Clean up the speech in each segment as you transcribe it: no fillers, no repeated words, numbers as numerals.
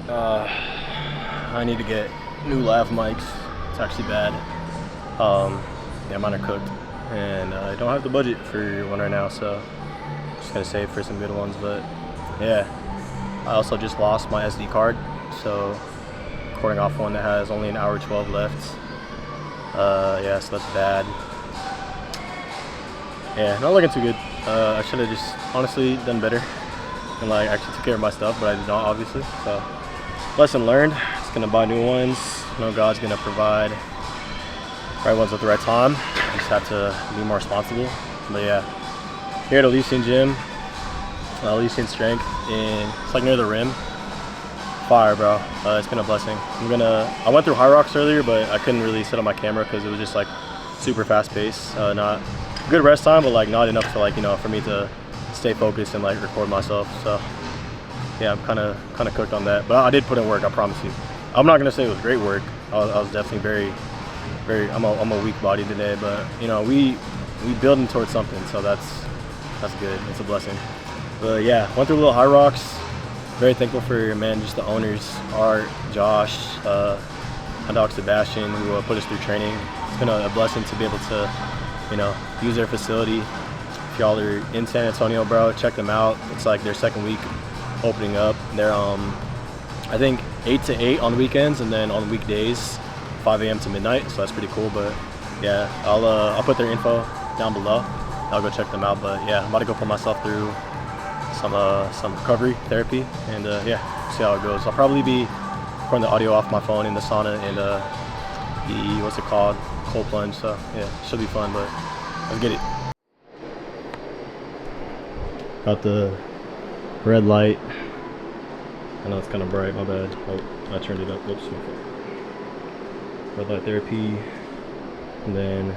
I need to get new lav mics. It's actually bad. Yeah, mine are cooked, and I don't have the budget for one right now, so I'm just gonna save for some good ones. But yeah, I also just lost my SD card, so recording off one that has only an hour 12 left. Yeah, so that's bad. Yeah, not looking too good. I should have just honestly done better and like actually took care of my stuff, but I did not, obviously. So lesson learned. Just gonna buy new ones. I know God's gonna provide right ones at the right time. I just have to be more responsible. But yeah, here at Elysian Gym, Elysian Strength, and it's like near the rim. Fire, bro. It's been a blessing. I went through High Rocks earlier, but I couldn't really set up my camera because it was just like super fast paced. Not good rest time, but like not enough to like, you know, for me to stay focused and like record myself. So yeah, I'm kind of cooked on that, but I did put in work, I promise you. I'm not gonna say it was great work. I was definitely very I'm a weak body today, but you know, we building towards something, so that's good. It's a blessing. But yeah, went through little High Rocks. Very thankful for, man, just the owners, Art, Josh, my dog Sebastian, who put us through training. It's been a blessing to be able to, you know, use their facility. If y'all are in San Antonio, bro, check them out. It's like their second week opening up. They're I think 8 to 8 on the weekends, and then on weekdays 5 a.m. to midnight. So that's pretty cool. But yeah, I'll put their info down below. I'll go check them out. But yeah, I'm about to go put myself through some recovery therapy, and yeah, see how it goes. I'll probably be recording the audio off my phone in the sauna and the what's it called, cold plunge. So yeah, should be fun. But let's get it. Got the red light. I know it's kind of bright, my bad. Oh, I turned it up. Whoops. Red light therapy, and then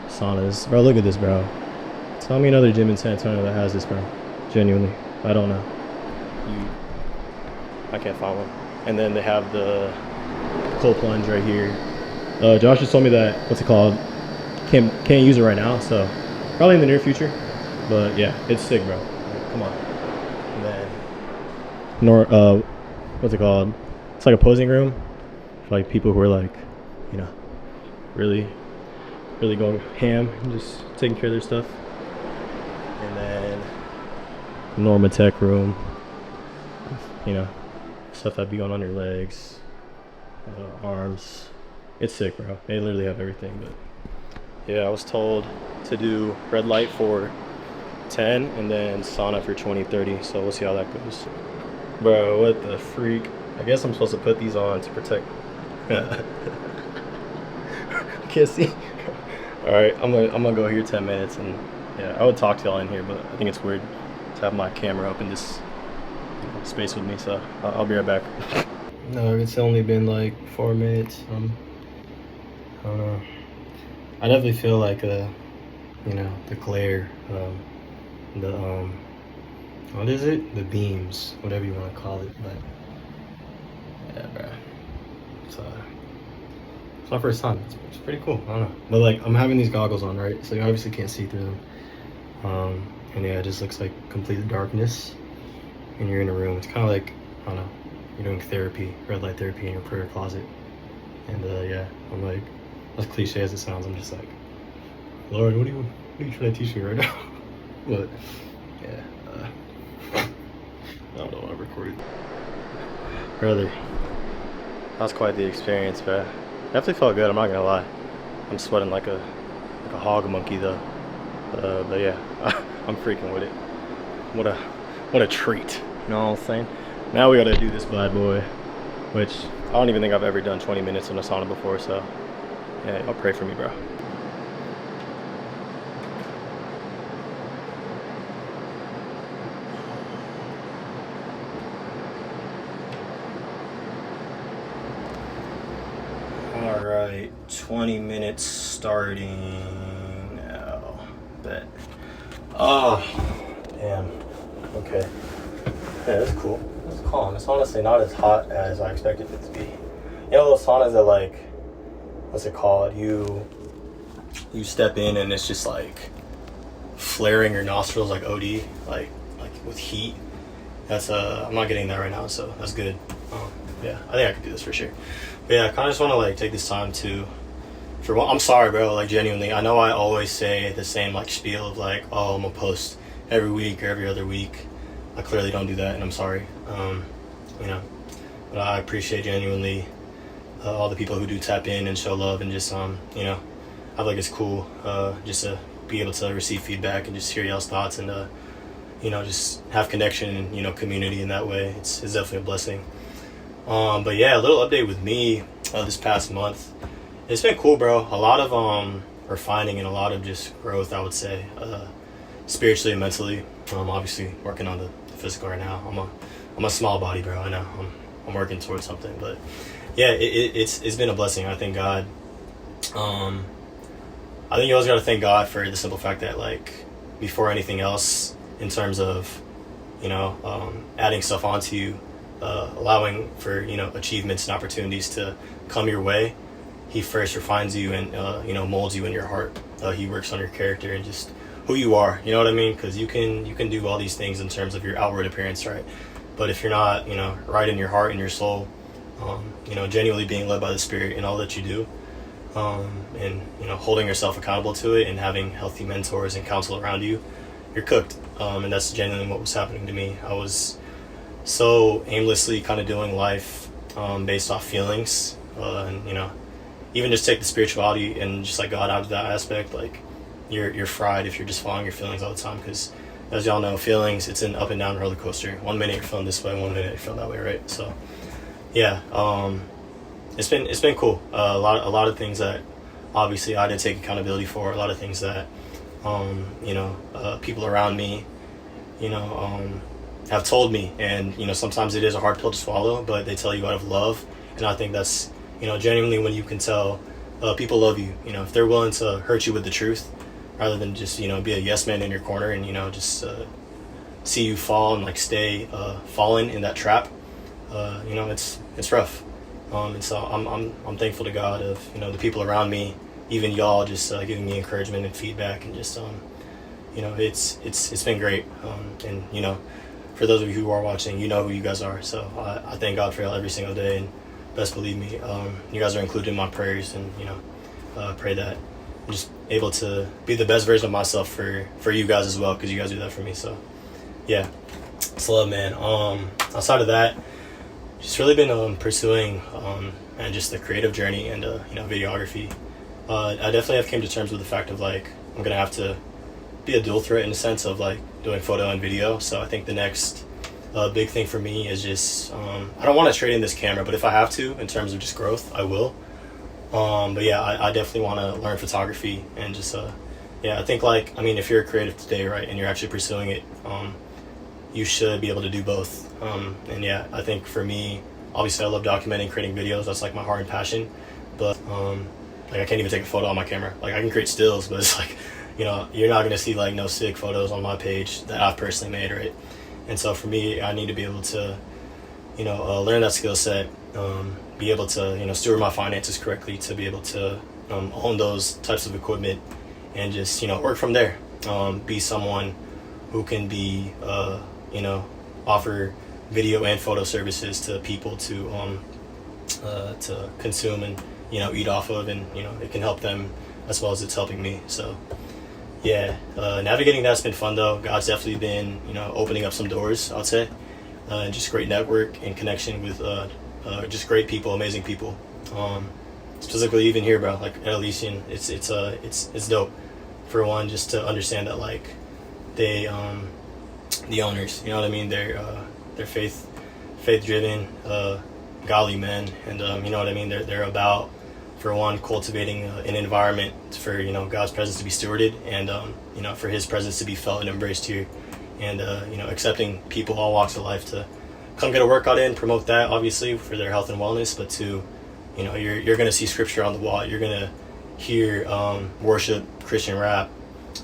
saunas. Bro, look at this, bro. Tell me another gym in San Antonio that has this, bro. Genuinely, I don't know. I can't find one. And then they have the cold plunge right here. Josh just told me that, what's it called? Can't use it right now, so probably in the near future. But yeah, it's sick, bro. Come on. And then what's it called? It's like a posing room for like people who are like, you know, really going ham and just taking care of their stuff. And then Norma Tech room, you know, stuff that be going on your legs, arms. It's sick, bro. They literally have everything. But yeah, I was told to do red light for 10 and then sauna for 20-30, so we'll see how that goes. Bro, what the freak? I guess I'm supposed to put these on to protect. Can't see. All right, I'm gonna go here 10 minutes, and yeah, I would talk to y'all in here, but I think it's weird to have my camera up in this space with me, so I'll be right back. No, it's only been like 4 minutes. I don't know. I definitely feel like you know, the glare, what is it? The beams, whatever you want to call it. But yeah, bro. It's my first time. It's pretty cool. I don't know. But like, I'm having these goggles on, right? So you obviously can't see through them. And yeah, it just looks like complete darkness, and you're in a room. It's kind of like, I don't know, you're doing therapy, red light therapy in your prayer closet. And yeah, I'm like, as cliche as it sounds, I'm just like, Lord, what are you trying to teach me right now? But yeah, I don't know what I recorded. Brother, that was quite the experience, bro. Definitely felt good, I'm not gonna lie. I'm sweating like a hog monkey though. But yeah, I'm freaking with it. What a treat. You know what I'm saying? Now we gotta do this bad boy, which I don't even think I've ever done 20 minutes in a sauna before, so yeah, y'all pray for me, bro. All right, 20 minutes starting now. Bet. Oh, damn. Okay. Yeah, that's cool. It's calm. It's honestly not as hot as I expected it to be. You know those saunas that, like, what's it called? You step in and it's just like flaring your nostrils like OD, like with heat. That's I'm not getting that right now, so that's good. Yeah, I think I could do this for sure. But yeah, I kind of just want to like take this time to, for one, I'm sorry, bro. Like genuinely, I know I always say the same like spiel of like, oh, I'm gonna post every week or every other week. I clearly don't do that, and I'm sorry. You know, but I appreciate genuinely all the people who do tap in and show love and just you know, I feel like it's cool just to be able to receive feedback and just hear y'all's thoughts and you know, just have connection and, you know, community in that way. It's definitely a blessing. But yeah, a little update with me this past month. It's been cool, bro. A lot of refining and a lot of just growth, I would say, spiritually and mentally. Obviously working on the physical right now. I'm a small body, bro. I know. I'm working towards something, but yeah, it's been a blessing. I thank God. I think you always got to thank God for the simple fact that, like, before anything else, in terms of, you know, adding stuff onto you, allowing for, you know, achievements and opportunities to come your way, he first refines you and, you know, molds you in your heart. He works on your character and just who you are, you know what I mean? Because you can do all these things in terms of your outward appearance, right? But if you're not, you know, right in your heart and your soul, you know, genuinely being led by the Spirit in all that you do, and, you know, holding yourself accountable to it and having healthy mentors and counsel around you, you're cooked. And that's genuinely what was happening to me. I was so aimlessly kind of doing life based off feelings, and, you know, even just take the spirituality and just like God out of that aspect, like you're fried if you're just following your feelings all the time, because as y'all know, feelings, it's an up and down roller coaster. 1 minute you're feeling this way, 1 minute you're feeling that way, right? So yeah, it's been cool. A lot of things that obviously I did take accountability for, a lot of things that you know, people around me, you know, have told me, and, you know, sometimes it is a hard pill to swallow, but they tell you out of love. And I think that's, you know, genuinely when you can tell people love you, you know, if they're willing to hurt you with the truth rather than just, you know, be a yes man in your corner and, you know, just see you fall and like stay fallen in that trap, you know, it's rough. And so I'm thankful to God of, you know, the people around me, even y'all, just giving me encouragement and feedback, and just you know, it's been great. And, you know, for those of you who are watching, you know who you guys are. So I thank God for y'all every single day, and best believe me, you guys are included in my prayers, and, you know, pray that I'm just able to be the best version of myself for you guys as well, because you guys do that for me. So yeah, it's love, man. Outside of that, just really been pursuing and just the creative journey and you know, videography. I definitely have came to terms with the fact of, like, I'm gonna have to be a dual threat in the sense of, like, doing photo and video. So I think the next big thing for me is just I don't want to trade in this camera, but if I have to, in terms of just growth, I will. But yeah, I definitely want to learn photography and just yeah, I think, like, I mean, if you're a creative today, right, and you're actually pursuing it, you should be able to do both. And yeah, I think for me, obviously I love documenting, creating videos. That's like my heart and passion. But like, I can't even take a photo on my camera. Like, I can create stills, but it's like, you know, you're not gonna see like no sick photos on my page that I've personally made, right? And so for me, I need to be able to, you know, learn that skill set, be able to, you know, steward my finances correctly, to be able to own those types of equipment, and just, you know, work from there. Be someone who can be, you know, offer video and photo services to people to consume and, you know, eat off of, and, you know, it can help them as well as it's helping me. So yeah, navigating that's been fun though. God's definitely been, you know, opening up some doors, I would say, and just great network and connection with just great people, amazing people. Specifically even here, bro, like at Elysian, it's dope. For one, just to understand that, like, they the owners, you know what I mean, they're faith driven, godly men, and you know what I mean, they're about, for one, cultivating an environment for, you know, God's presence to be stewarded, and you know, for his presence to be felt and embraced here, and you know, accepting people all walks of life to come get a workout in, promote that obviously for their health and wellness, but to, you know, you're gonna see scripture on the wall, you're gonna hear worship, Christian rap,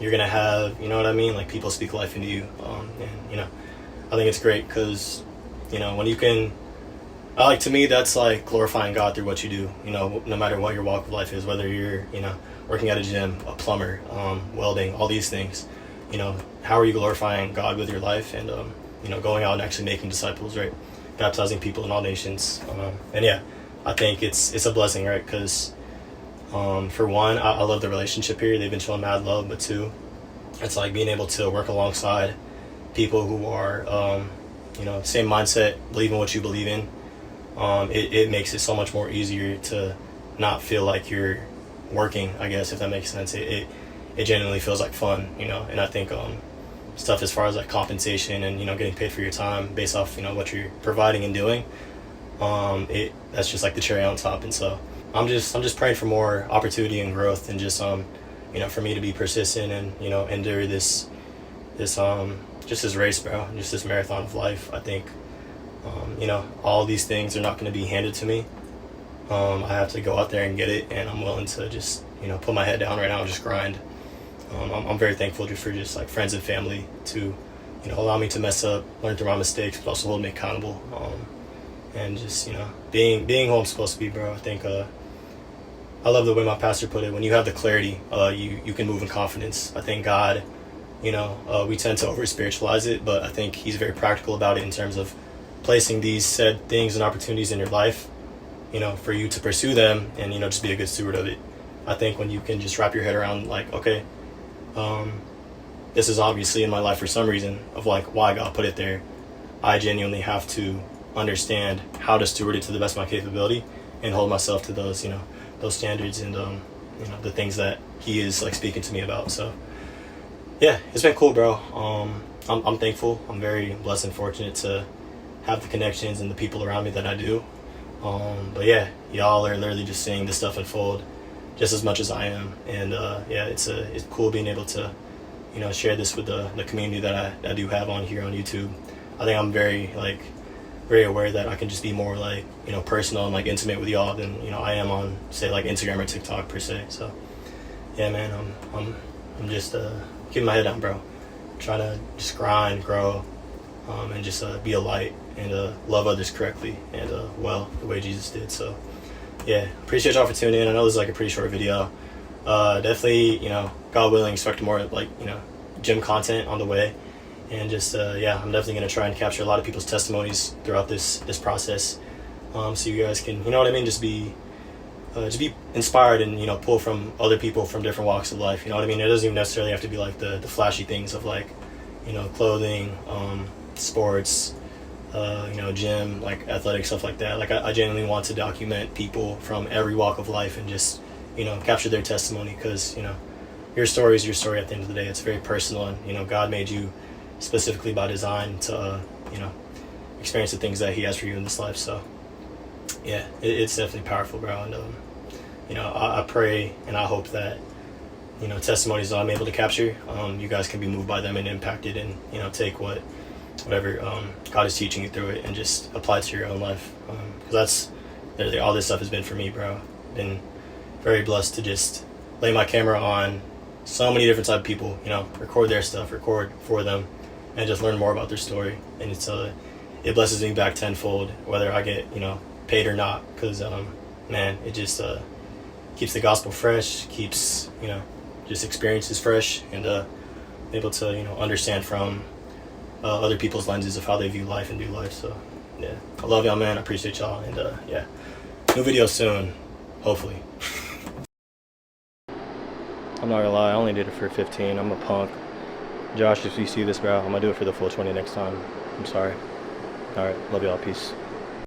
you're gonna have, you know what I mean, like, people speak life into you, and, you know, I think it's great, because, you know, when you can, like, to me, that's like glorifying God through what you do, you know, no matter what your walk of life is, whether you're, you know, working at a gym, a plumber, welding, all these things, you know, how are you glorifying God with your life, and you know, going out and actually making disciples, right? baptizing people in all nations. And yeah, I think it's a blessing, right? Because for one, I love the relationship here. They've been showing mad love, but two, it's like being able to work alongside people who are, same mindset, believe in what you believe in. It makes it so much more easier to not feel like you're working, I guess, if that makes sense. It genuinely feels like fun, and I think stuff as far as like compensation and getting paid for your time based off what you're providing and doing, that's just like the cherry on top. And so I'm just praying for more opportunity and growth, and just for me to be persistent and endure this just this race, bro, just this marathon of life. I think all these things are not going to be handed to me. I have to go out there and get it, and I'm willing to just put my head down right now and just grind. I'm very thankful for just like friends and family to allow me to mess up, learn through my mistakes, but also hold me accountable, and just being who I'm supposed to be, bro. I think I love the way my pastor put it. When you have the clarity, you can move in confidence. I think God, we tend to over spiritualize it, but I think he's very practical about it in terms of placing these said things and opportunities in your life, for you to pursue them and just be a good steward of it. I think when you can just wrap your head around like, okay, this is obviously in my life for some reason of like why God put it there. I genuinely have to understand how to steward it to the best of my capability and hold myself to those, those standards and, the things that he is like speaking to me about. So yeah, it's been cool, bro. I'm thankful. I'm very blessed and fortunate to have the connections and the people around me that I do. But yeah, y'all are literally just seeing this stuff unfold just as much as I am. And yeah, it's cool being able to share this with the community that I do have on here on YouTube. I think I'm very aware that I can just be more like personal and like intimate with y'all than I am on say like Instagram or TikTok per se. So yeah, man, I'm just keeping my head down, bro, trying to just grind, grow, and just be a light and love others correctly and well the way Jesus did. So yeah, appreciate y'all for tuning in. I know this is like a pretty short video. Definitely, God willing, expect more like gym content on the way. And just yeah, I'm definitely gonna try and capture a lot of people's testimonies throughout this process, so you guys can just be inspired and pull from other people from different walks of life. It doesn't even necessarily have to be like the flashy things of like clothing, sports, gym, like athletic stuff like that. Like I genuinely want to document people from every walk of life and just capture their testimony, because your story is your story at the end of the day. It's very personal, and God made you specifically by design to experience the things that he has for you in this life. So yeah, it's definitely powerful, bro. And I pray and I hope that testimonies that I'm able to capture, you guys can be moved by them and impacted, and take whatever God is teaching you through it and just apply it to your own life, because that's literally all this stuff has been for me, bro. Been very blessed to just lay my camera on so many different type of people, record their stuff, record for them, and just learn more about their story. And it blesses me back tenfold, whether I get paid or not, because man, it just keeps the gospel fresh, keeps just experiences fresh, and able to understand from other people's lenses of how they view life and do life. So yeah, I love y'all, man. I appreciate y'all, and yeah, new video soon, hopefully. I'm not gonna lie, I only did it for 15. I'm a punk. Josh, if you see this, bro, I'm gonna do it for the full 20 next time. I'm sorry. All right, love y'all. Peace.